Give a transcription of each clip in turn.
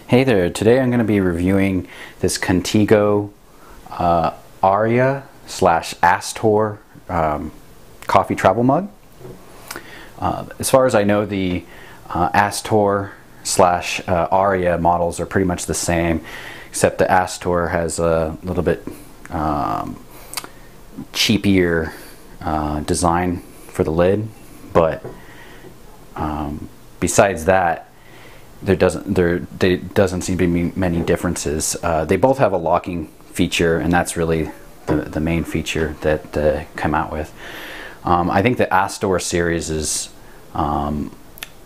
Hey there, today I'm going to be reviewing this Contigo Aria / Astor coffee travel mug. As far as I know, the Astor / Aria models are pretty much the same, except the Astor has a little bit cheapier design for the lid, but besides that, there doesn't seem to be many differences. They both have a locking feature, and that's really the main feature that they come out with. I think the Astor series is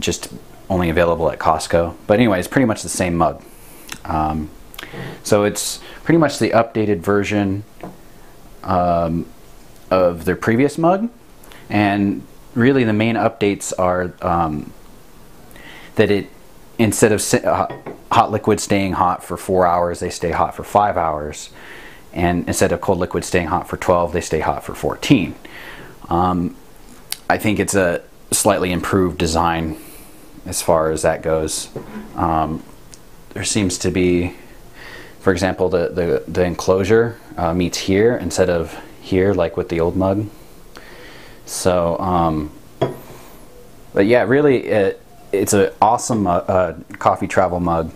just only available at Costco, but anyway, it's pretty much the same mug. So it's pretty much the updated version of their previous mug, and really the main updates are that it, instead of hot liquid staying hot for 4 hours, they stay hot for 5 hours, and instead of cold liquid staying hot for 12, they stay hot for 14. I think it's a slightly improved design as far as that goes. There seems to be, for example, the enclosure meets here instead of here, like with the old mug. So, but yeah, really, it's an awesome coffee travel mug.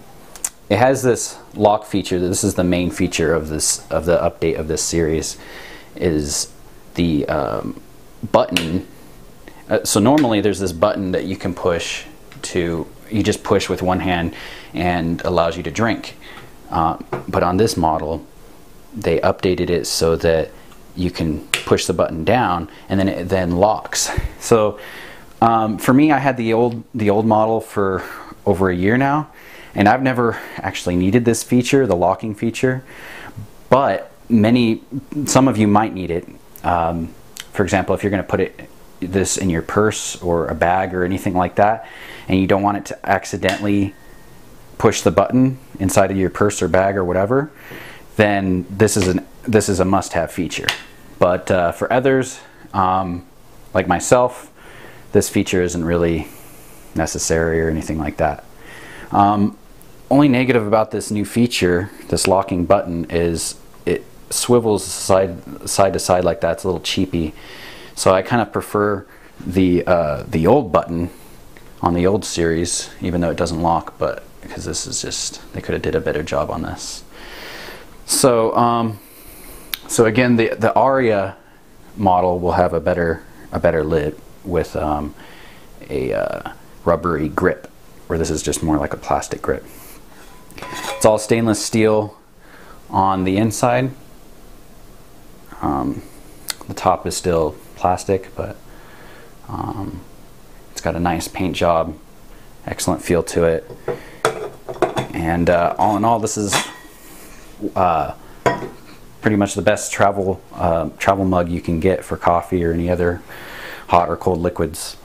It has this lock feature. This is the main feature of the update of this series, is the button. So normally there's this button that you can push to, you just push with one hand and allows you to drink. But on this model, they updated it so that you can push the button down and then it then locks. So for me, I had the old model for over a year now, and I've never actually needed this feature, the locking feature, but some of you might need it. For example, if you're going to put this in your purse or a bag or anything like that, and you don't want it to accidentally push the button inside of your purse or bag or whatever, then this is a must-have feature. But for others, like myself, this feature isn't really necessary or anything like that. Only negative about this new feature, this locking button, is it swivels side to side like that. It's a little cheapy. So I kind of prefer the old button on the old series, even though it doesn't lock, but because this is just, they could have did a better job on this. So so again, the Aria model will have a better lid with a rubbery grip, where this is just more like a plastic grip. It's all stainless steel on the inside. The top is still plastic, but it's got a nice paint job, excellent feel to it, and all in all, this is pretty much the best travel mug you can get for coffee or any other hot or cold liquids.